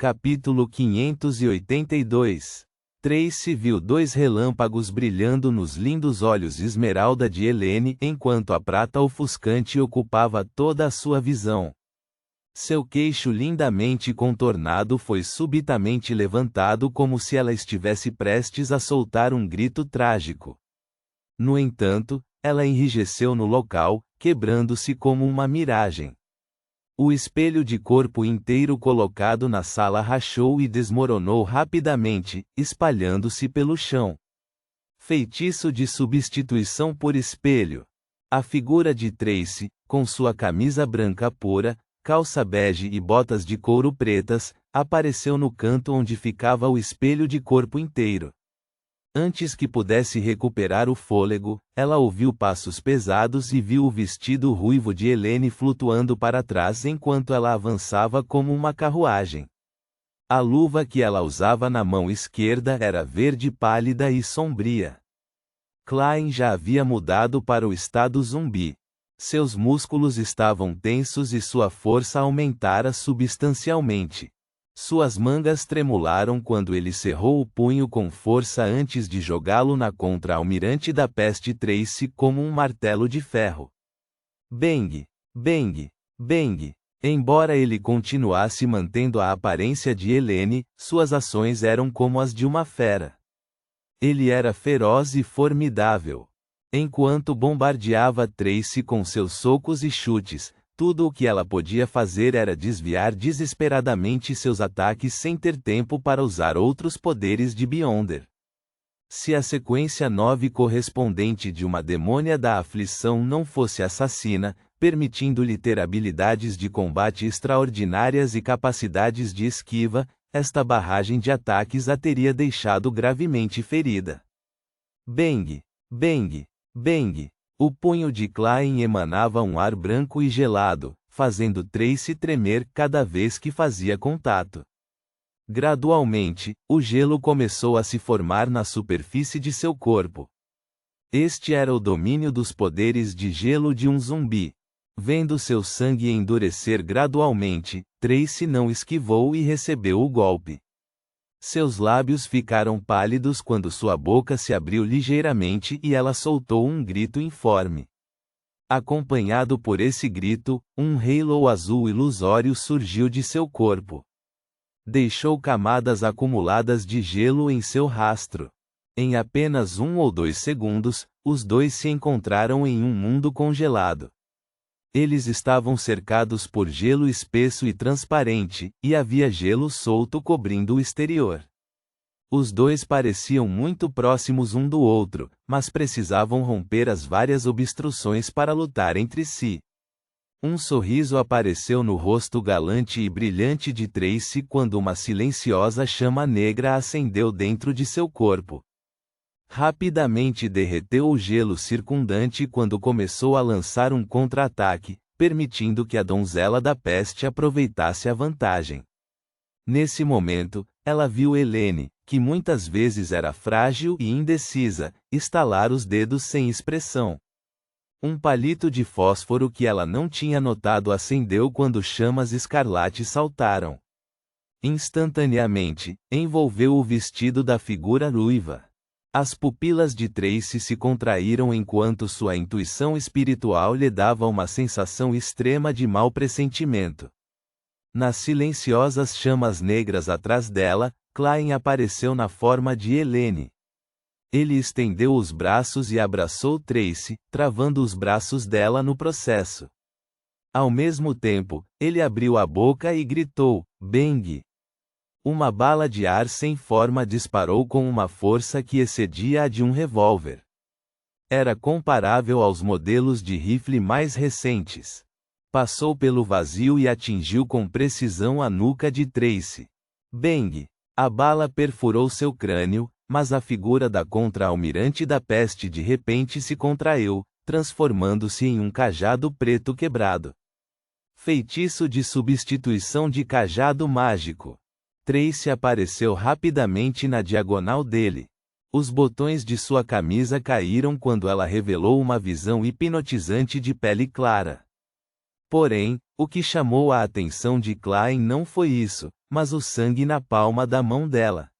Capítulo 582. Tracy viu dois relâmpagos brilhando nos lindos olhos esmeralda de Helene enquanto a prata ofuscante ocupava toda a sua visão. Seu queixo lindamente contornado foi subitamente levantado como se ela estivesse prestes a soltar um grito trágico. No entanto, ela enrijeceu no local, quebrando-se como uma miragem. O espelho de corpo inteiro colocado na sala rachou e desmoronou rapidamente, espalhando-se pelo chão. Feitiço de substituição por espelho. A figura de Tracy, com sua camisa branca pura, calça bege e botas de couro pretas, apareceu no canto onde ficava o espelho de corpo inteiro. Antes que pudesse recuperar o fôlego, ela ouviu passos pesados e viu o vestido ruivo de Helene flutuando para trás enquanto ela avançava como uma carruagem. A luva que ela usava na mão esquerda era verde pálida e sombria. Klein já havia mudado para o estado zumbi. Seus músculos estavam tensos e sua força aumentara substancialmente. Suas mangas tremularam quando ele cerrou o punho com força antes de jogá-lo na contra-almirante da peste Tracy como um martelo de ferro. Bang! Bang! Bang! Embora ele continuasse mantendo a aparência de Helene, suas ações eram como as de uma fera. Ele era feroz e formidável. Enquanto bombardeava Tracy com seus socos e chutes, tudo o que ela podia fazer era desviar desesperadamente seus ataques sem ter tempo para usar outros poderes de Beyonder. Se a sequência 9 correspondente de uma demônia da aflição não fosse assassina, permitindo-lhe ter habilidades de combate extraordinárias e capacidades de esquiva, esta barragem de ataques a teria deixado gravemente ferida. Bang! Bang! Bang! O punho de Klein emanava um ar branco e gelado, fazendo Tracy tremer cada vez que fazia contato. Gradualmente, o gelo começou a se formar na superfície de seu corpo. Este era o domínio dos poderes de gelo de um zumbi. Vendo seu sangue endurecer gradualmente, Tracy não esquivou e recebeu o golpe. Seus lábios ficaram pálidos quando sua boca se abriu ligeiramente e ela soltou um grito informe. Acompanhado por esse grito, um halo azul ilusório surgiu de seu corpo. Deixou camadas acumuladas de gelo em seu rastro. Em apenas 1 ou 2 segundos, os dois se encontraram em um mundo congelado. Eles estavam cercados por gelo espesso e transparente, e havia gelo solto cobrindo o exterior. Os dois pareciam muito próximos um do outro, mas precisavam romper as várias obstruções para lutar entre si. Um sorriso apareceu no rosto galante e brilhante de Tracy quando uma silenciosa chama negra acendeu dentro de seu corpo. Rapidamente derreteu o gelo circundante quando começou a lançar um contra-ataque, permitindo que a donzela da peste aproveitasse a vantagem. Nesse momento, ela viu Helene, que muitas vezes era frágil e indecisa, estalar os dedos sem expressão. Um palito de fósforo que ela não tinha notado acendeu quando chamas escarlates saltaram. Instantaneamente, envolveu o vestido da figura ruiva. As pupilas de Tracy se contraíram enquanto sua intuição espiritual lhe dava uma sensação extrema de mau pressentimento. Nas silenciosas chamas negras atrás dela, Klein apareceu na forma de Helene. Ele estendeu os braços e abraçou Tracy, travando os braços dela no processo. Ao mesmo tempo, ele abriu a boca e gritou, bang! Uma bala de ar sem forma disparou com uma força que excedia a de um revólver. Era comparável aos modelos de rifle mais recentes. Passou pelo vazio e atingiu com precisão a nuca de Tracy. Bang! A bala perfurou seu crânio, mas a figura da contra-almirante da peste de repente se contraiu, transformando-se em um cajado preto quebrado. Feitiço de substituição de cajado mágico. Tracy apareceu rapidamente na diagonal dele. Os botões de sua camisa caíram quando ela revelou uma visão hipnotizante de pele clara. Porém, o que chamou a atenção de Klein não foi isso, mas o sangue na palma da mão dela.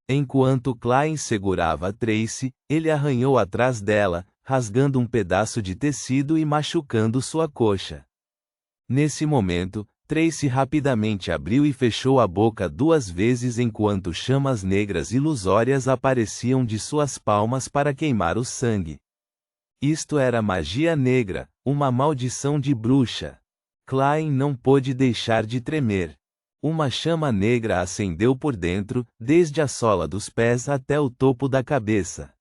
Enquanto Klein segurava Tracy, ele arranhou atrás dela, rasgando um pedaço de tecido e machucando sua coxa. Nesse momento, Tracy rapidamente abriu e fechou a boca 2 vezes enquanto chamas negras ilusórias apareciam de suas palmas para queimar o sangue. Isto era magia negra, uma maldição de bruxa. Klein não pôde deixar de tremer. Uma chama negra acendeu por dentro, desde a sola dos pés até o topo da cabeça.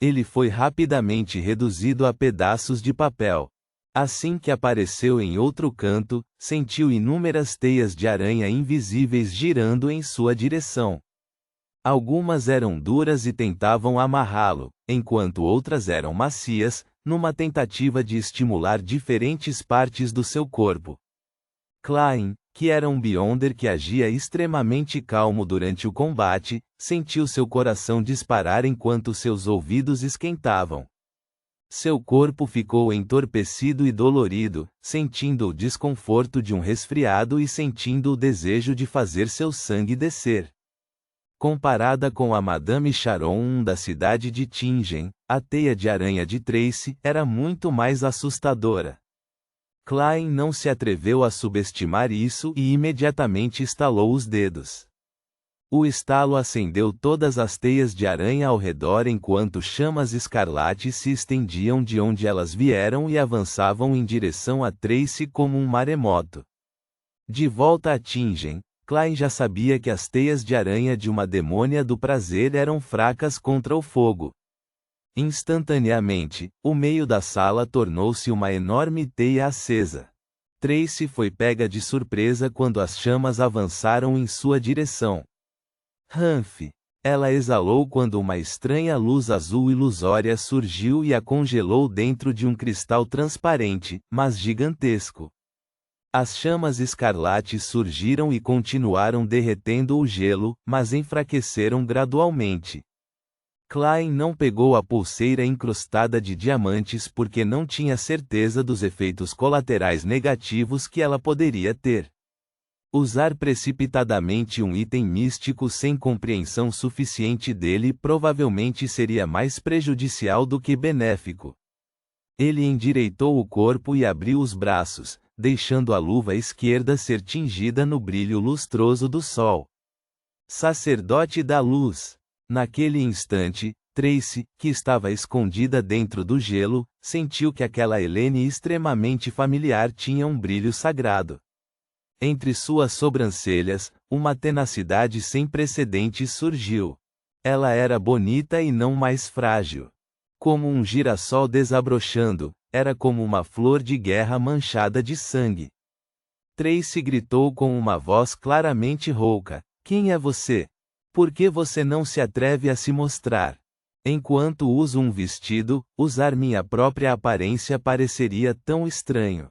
Ele foi rapidamente reduzido a pedaços de papel. Assim que apareceu em outro canto, sentiu inúmeras teias de aranha invisíveis girando em sua direção. Algumas eram duras e tentavam amarrá-lo, enquanto outras eram macias, numa tentativa de estimular diferentes partes do seu corpo. Klein, que era um Beyonder que agia extremamente calmo durante o combate, sentiu seu coração disparar enquanto seus ouvidos esquentavam. Seu corpo ficou entorpecido e dolorido, sentindo o desconforto de um resfriado e sentindo o desejo de fazer seu sangue descer. Comparada com a Madame Charon da cidade de Tingen, a teia de aranha de Tracy era muito mais assustadora. Klein não se atreveu a subestimar isso e imediatamente estalou os dedos. O estalo acendeu todas as teias de aranha ao redor enquanto chamas escarlates se estendiam de onde elas vieram e avançavam em direção a Tracy como um maremoto. De volta a Tingen, Klein já sabia que as teias de aranha de uma demônia do prazer eram fracas contra o fogo. Instantaneamente, o meio da sala tornou-se uma enorme teia acesa. Tracy foi pega de surpresa quando as chamas avançaram em sua direção. Humph! Ela exalou quando uma estranha luz azul ilusória surgiu e a congelou dentro de um cristal transparente, mas gigantesco. As chamas escarlates surgiram e continuaram derretendo o gelo, mas enfraqueceram gradualmente. Klein não pegou a pulseira incrustada de diamantes porque não tinha certeza dos efeitos colaterais negativos que ela poderia ter. Usar precipitadamente um item místico sem compreensão suficiente dele provavelmente seria mais prejudicial do que benéfico. Ele endireitou o corpo e abriu os braços, deixando a luva esquerda ser tingida no brilho lustroso do sol. Sacerdote da luz! Naquele instante, Tracy, que estava escondida dentro do gelo, sentiu que aquela Helene extremamente familiar tinha um brilho sagrado. Entre suas sobrancelhas, uma tenacidade sem precedentes surgiu. Ela era bonita e não mais frágil. Como um girassol desabrochando, era como uma flor de guerra manchada de sangue. Tracy gritou com uma voz claramente rouca: "Quem é você? Por que você não se atreve a se mostrar? Enquanto uso um vestido, usar minha própria aparência pareceria tão estranho.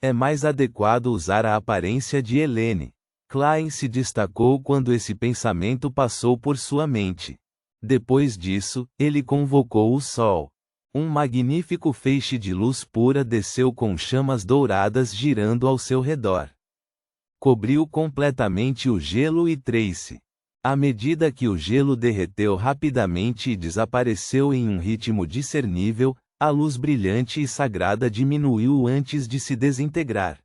É mais adequado usar a aparência de Helene." Klein se destacou quando esse pensamento passou por sua mente. Depois disso, ele convocou o sol. Um magnífico feixe de luz pura desceu com chamas douradas girando ao seu redor. Cobriu completamente o gelo e Tracy. À medida que o gelo derreteu rapidamente e desapareceu em um ritmo discernível, a luz brilhante e sagrada diminuiu antes de se desintegrar.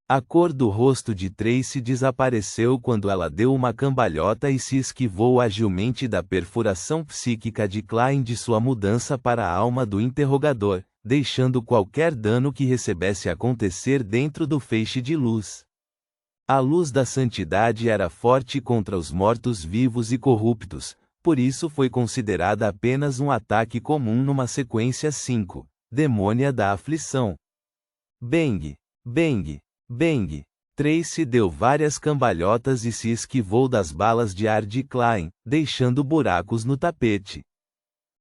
A cor do rosto de Tracy desapareceu quando ela deu uma cambalhota e se esquivou agilmente da perfuração psíquica de Klein de sua mudança para a alma do interrogador, deixando qualquer dano que recebesse acontecer dentro do feixe de luz. A luz da santidade era forte contra os mortos-vivos e corruptos, por isso foi considerada apenas um ataque comum numa sequência 5, Demônia da Aflição. Bang! Bang! Bang! Tracy deu várias cambalhotas e se esquivou das balas de ar de Klein, deixando buracos no tapete.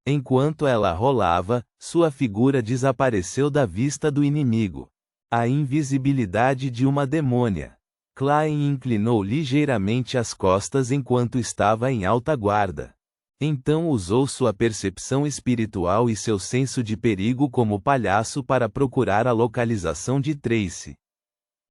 Enquanto ela rolava, sua figura desapareceu da vista do inimigo. A invisibilidade de uma demônia. Klein inclinou ligeiramente as costas enquanto estava em alta guarda. Então usou sua percepção espiritual e seu senso de perigo como palhaço para procurar a localização de Tracy.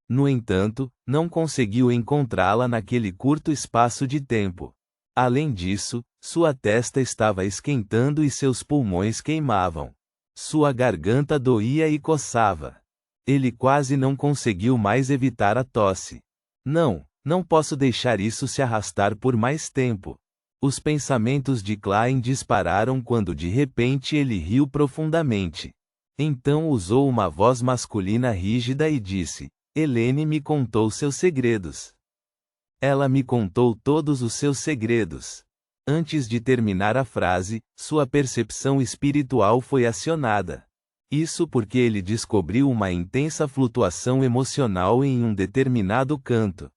No entanto, não conseguiu encontrá-la naquele curto espaço de tempo. Além disso, sua testa estava esquentando e seus pulmões queimavam. Sua garganta doía e coçava. Ele quase não conseguiu mais evitar a tosse. Não posso deixar isso se arrastar por mais tempo. Os pensamentos de Klein dispararam quando de repente ele riu profundamente. Então usou uma voz masculina rígida e disse: Helene me contou seus segredos. Ela me contou todos os seus segredos. Antes de terminar a frase, sua percepção espiritual foi acionada. Isso porque ele descobriu uma intensa flutuação emocional em um determinado canto.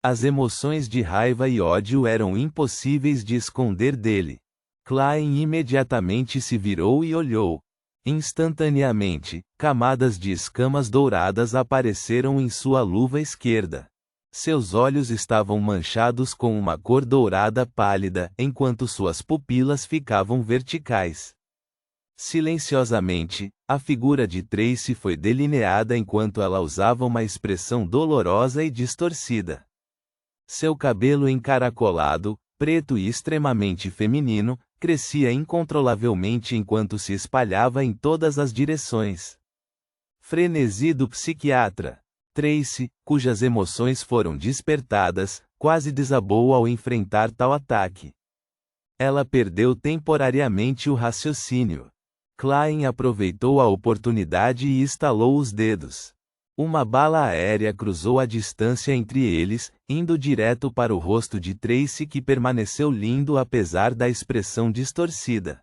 As emoções de raiva e ódio eram impossíveis de esconder dele. Klein imediatamente se virou e olhou. Instantaneamente, camadas de escamas douradas apareceram em sua luva esquerda. Seus olhos estavam manchados com uma cor dourada pálida, enquanto suas pupilas ficavam verticais. Silenciosamente, a figura de Tracy foi delineada enquanto ela usava uma expressão dolorosa e distorcida. Seu cabelo encaracolado, preto e extremamente feminino, crescia incontrolavelmente enquanto se espalhava em todas as direções. Frenesi do psiquiatra. Tracy, cujas emoções foram despertadas, quase desabou ao enfrentar tal ataque. Ela perdeu temporariamente o raciocínio. Klein aproveitou a oportunidade e estalou os dedos. Uma bala aérea cruzou a distância entre eles, indo direto para o rosto de Tracy, que permaneceu lindo apesar da expressão distorcida.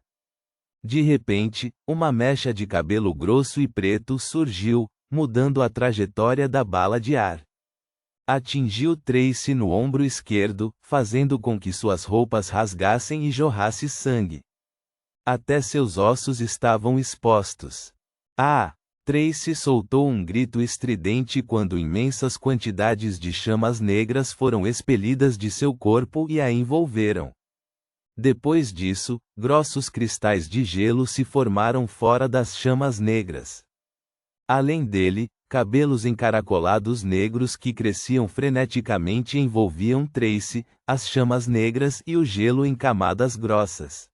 De repente, uma mecha de cabelo grosso e preto surgiu, mudando a trajetória da bala de ar. Atingiu Tracy no ombro esquerdo, fazendo com que suas roupas rasgassem e jorrasse sangue. Até seus ossos estavam expostos. Ah! Tracy soltou um grito estridente quando imensas quantidades de chamas negras foram expelidas de seu corpo e a envolveram. Depois disso, grossos cristais de gelo se formaram fora das chamas negras. Além dele, cabelos encaracolados negros que cresciam freneticamente envolviam Tracy, as chamas negras e o gelo em camadas grossas.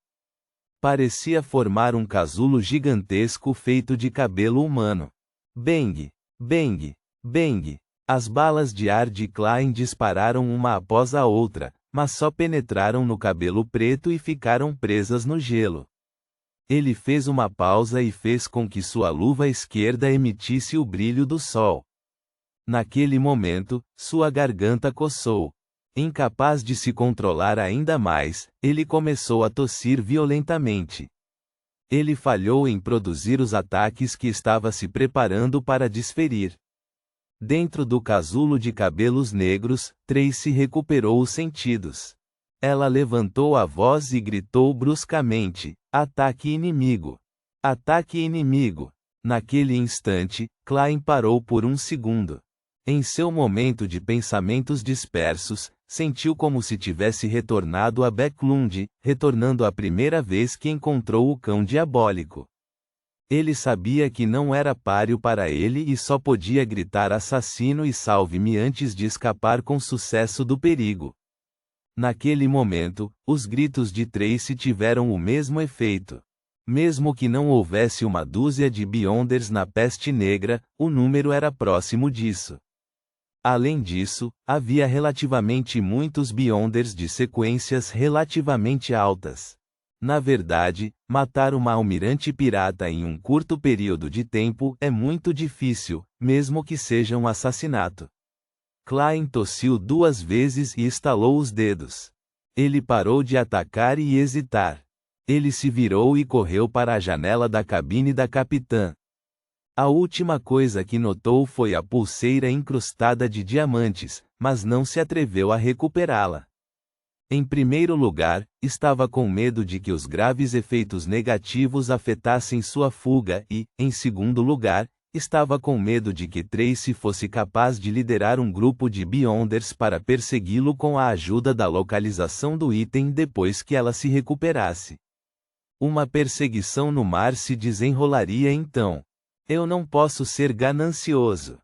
Parecia formar um casulo gigantesco feito de cabelo humano. Bang! Bang! Bang! As balas de ar de Klein dispararam uma após a outra, mas só penetraram no cabelo preto e ficaram presas no gelo. Ele fez uma pausa e fez com que sua luva esquerda emitisse o brilho do sol. Naquele momento, sua garganta coçou. Incapaz de se controlar ainda mais, ele começou a tossir violentamente. Ele falhou em produzir os ataques que estava se preparando para desferir. Dentro do casulo de cabelos negros, Tracy recuperou os sentidos. Ela levantou a voz e gritou bruscamente: "Ataque inimigo! Ataque inimigo!" Naquele instante, Klein parou por um segundo. Em seu momento de pensamentos dispersos, sentiu como se tivesse retornado a Backlund, retornando à primeira vez que encontrou o cão diabólico. Ele sabia que não era páreo para ele e só podia gritar assassino e salve-me antes de escapar com sucesso do perigo. Naquele momento, os gritos de Tracy tiveram o mesmo efeito. Mesmo que não houvesse uma dúzia de Beyonders na Peste Negra, o número era próximo disso. Além disso, havia relativamente muitos Beyonders de sequências relativamente altas. Na verdade, matar uma almirante pirata em um curto período de tempo é muito difícil, mesmo que seja um assassinato. Klein tossiu 2 vezes e estalou os dedos. Ele parou de atacar e hesitar. Ele se virou e correu para a janela da cabine da capitã. A última coisa que notou foi a pulseira incrustada de diamantes, mas não se atreveu a recuperá-la. Em primeiro lugar, estava com medo de que os graves efeitos negativos afetassem sua fuga e, em segundo lugar, estava com medo de que Tracy fosse capaz de liderar um grupo de Beyonders para persegui-lo com a ajuda da localização do item depois que ela se recuperasse. Uma perseguição no mar se desenrolaria então. Eu não posso ser ganancioso.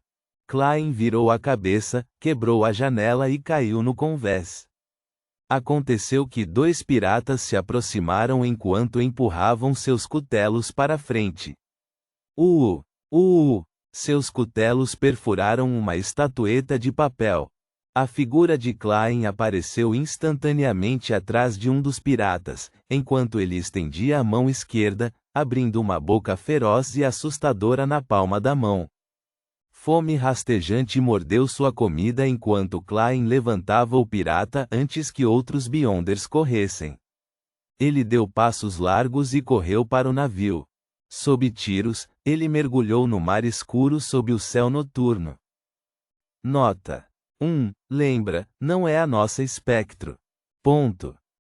Klein virou a cabeça, quebrou a janela e caiu no convés. Aconteceu que 2 piratas se aproximaram enquanto empurravam seus cutelos para frente. Seus cutelos perfuraram uma estatueta de papel. A figura de Klein apareceu instantaneamente atrás de um dos piratas, enquanto ele estendia a mão esquerda, abrindo uma boca feroz e assustadora na palma da mão. Fome rastejante mordeu sua comida enquanto Klein levantava o pirata antes que outros Beyonders corressem. Ele deu passos largos e correu para o navio. Sob tiros, ele mergulhou no mar escuro sob o céu noturno. Nota: lembra, não é a nossa espectro. Ponto.